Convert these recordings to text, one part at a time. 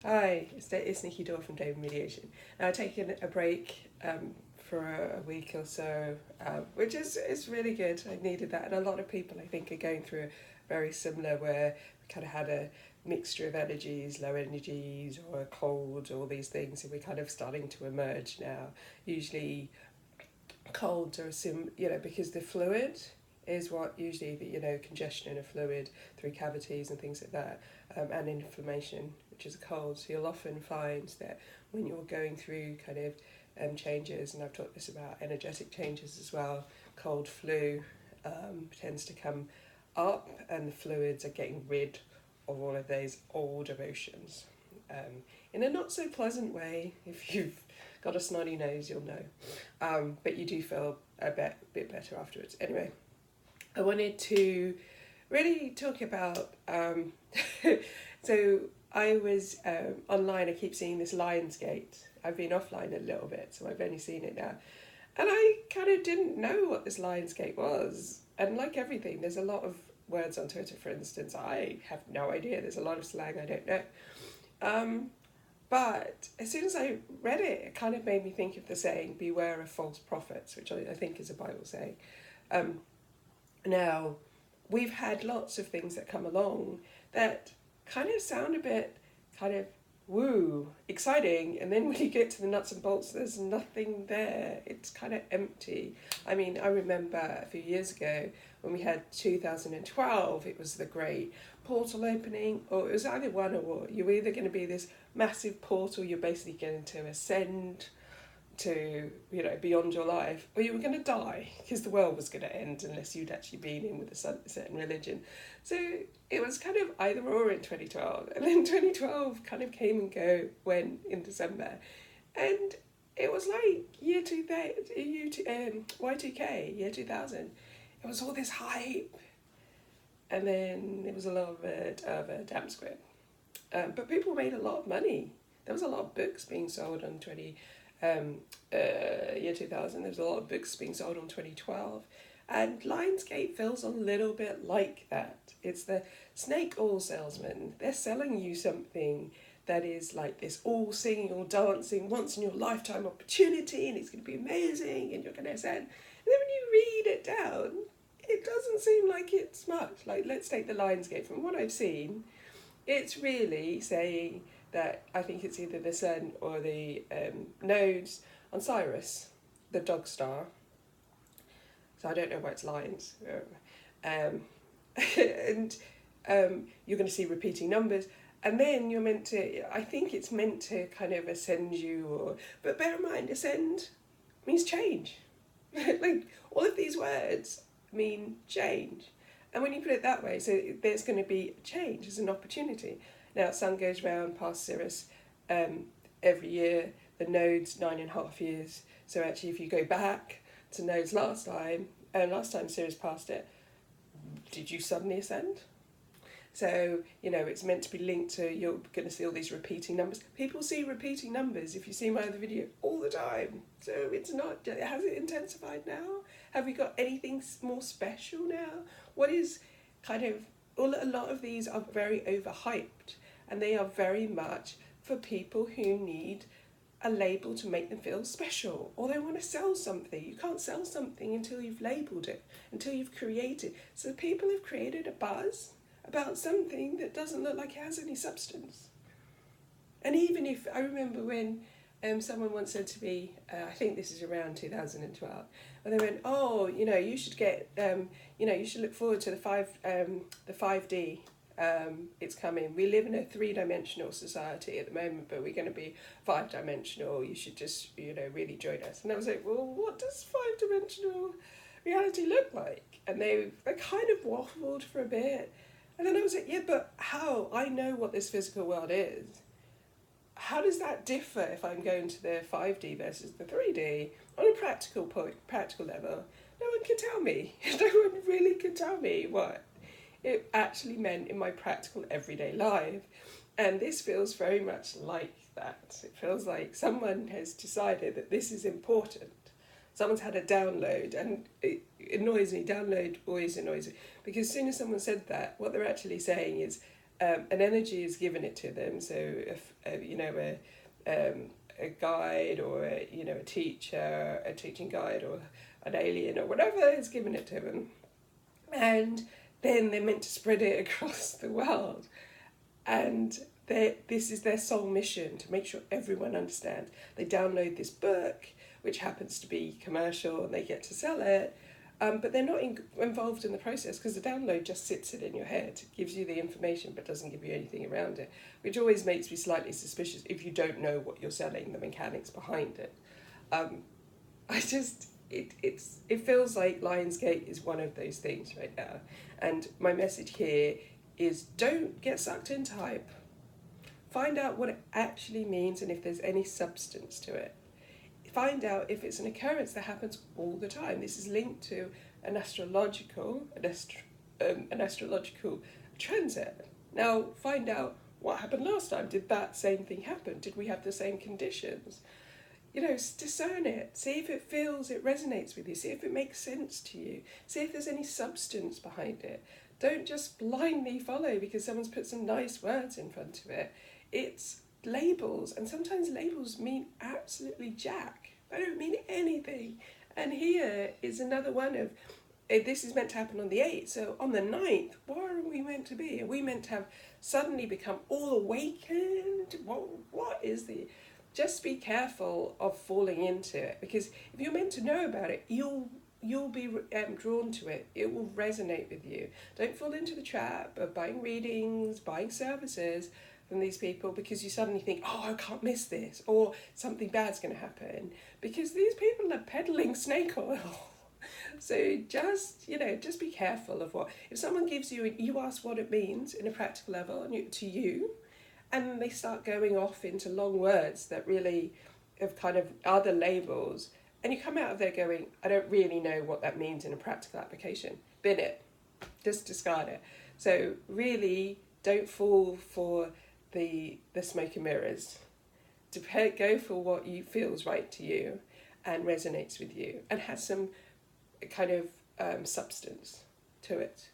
Hi, it's Nikki Dorr from David Mediation. Now, I've taken a break for a week or so, which is really good. I needed that, and a lot of people, I think, are going through very similar, where we kind of had a mixture of energies, low energies, or a cold, all these things, and we're kind of starting to emerge now. Usually, colds are because the fluid is what usually congestion of fluid through cavities and things like that, and inflammation, which is a cold. So you'll often find that when you're going through kind of changes, and I've talked this about energetic changes as well, cold flu tends to come up, and the fluids are getting rid of all of those old emotions, in a not so pleasant way. If you've got a snotty nose, you'll know, but you do feel a bit better afterwards. Anyway, I wanted to really talk about so I was online. I keep seeing this Lionsgate. I've been offline a little bit, so I've only seen it now, and I kind of didn't know what this Lionsgate was. And like everything, there's a lot of words on Twitter, for instance, I have no idea. There's a lot of slang I don't know. But as soon as I read it, it kind of made me think of the saying, beware of false prophets, which I think is a Bible saying. Now, we've had lots of things that come along that kind of sound a bit kind of woo, exciting, and then when you get to the nuts and bolts, there's nothing there. It's kind of empty. I mean, I remember a few years ago when we had 2012, it was the great portal opening, or it was either one or you're either going to be this massive portal, you're basically going to ascend to beyond your life, or you were going to die because the world was going to end unless you'd actually been in with a certain religion. So it was kind of either or in 2012, and then 2012 kind of came and went in December, and it was like Y2K, year 2000. It was all this hype, and then it was a lot of a damn squib. But people made a lot of money. There was a lot of books being sold on year 2000. There's a lot of books being sold on 2012, and Lionsgate feels a little bit like that. It's the snake oil salesman. They're selling you something that is like this all singing, all dancing, once in your lifetime opportunity, and it's going to be amazing, and you're going to ascend. And then when you read it down, it doesn't seem like it's much. Like, let's take the Lionsgate. From what I've seen, it's really saying that I think it's either the sun or the nodes on Sirius, the dog star. So I don't know why it's lions. And you're going to see repeating numbers. And then you're meant to, I think it's meant to kind of ascend you. But bear in mind, ascend means change. Like, all of these words mean change. And when you put it that way, so there's going to be change as an opportunity. Now, sun goes round past Sirius every year. The node's 9.5 years. So actually, if you go back to nodes last time Sirius passed it, did you suddenly ascend? So, it's meant to be linked to, you're going to see all these repeating numbers. People see repeating numbers, if you see my other video, all the time. So it's not, has it intensified now? Have we got anything more special now? What is kind of, a lot of these are very overhyped, and they are very much for people who need a label to make them feel special, or they want to sell something. You can't sell something until you've labelled it, until you've created. So people have created a buzz about something that doesn't look like it has any substance. And even if, I remember when someone once said to me, I think this is around 2012, and they went, oh, you should get, you should look forward to the 5D. It's coming. We live in a 3-dimensional society at the moment, but we're going to be 5-dimensional. You should just, really join us. And I was like, well, what does 5-dimensional reality look like? And they kind of waffled for a bit. And then I was like, yeah, but how? I know what this physical world is. How does that differ if I'm going to the 5D versus the 3D on a practical level? No one can tell me. No one really can tell me what it actually meant in my practical everyday life. And this feels very much like that. It feels like someone has decided that this is important. Someone's had a download, and it annoys me. Download always annoys me, because as soon as someone said that, what they're actually saying is, an energy is given it to them. So if a guide or a teacher, a teaching guide or an alien or whatever is giving it to them, and then they're meant to spread it across the world, and this is their sole mission, to make sure everyone understands. They download this book, which happens to be commercial, and they get to sell it. But they're not involved in the process, because the download just sits it in your head, gives you the information but doesn't give you anything around it, which always makes me slightly suspicious if you don't know what you're selling, the mechanics behind it. It feels like Lionsgate is one of those things right now. And my message here is, don't get sucked into hype. Find out what it actually means and if there's any substance to it. Find out if it's an occurrence that happens all the time. This is linked to an astrological transit. Now find out what happened last time. Did that same thing happen? Did we have the same conditions? Discern it. See if it resonates with you. See if it makes sense to you. See if there's any substance behind it. Don't just blindly follow because someone's put some nice words in front of it. It's labels, and sometimes labels mean absolutely jack. They don't mean anything. And here is another one of, this is meant to happen on the 8th, so on the 9th, what are we meant to be? Are we meant to have suddenly become all awakened? What is the... Just be careful of falling into it, because if you're meant to know about it, you'll be drawn to it. It will resonate with you. Don't fall into the trap of buying readings, buying services from these people because you suddenly think, oh, I can't miss this, or something bad's going to happen, because these people are peddling snake oil. So just be careful of what, if someone gives you, you ask what it means in a practical level to you, and they start going off into long words that really have kind of other labels, and you come out of there going, I don't really know what that means in a practical application. Bin it. Just discard it. So really don't fall for the smoke and mirrors. Go for what you feels right to you and resonates with you and has some kind of substance to it.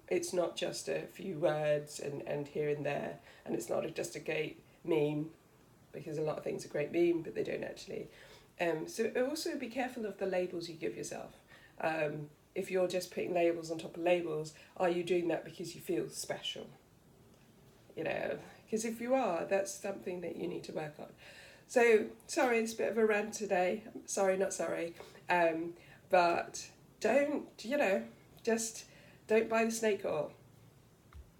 It's not just a few words and here and there, and it's not just a great meme, because a lot of things are great meme, but they don't actually. So also be careful of the labels you give yourself. If you're just putting labels on top of labels, are you doing that because you feel special? Because if you are, that's something that you need to work on. So, sorry, it's a bit of a rant today. Sorry, not sorry. But don't buy the snake oil.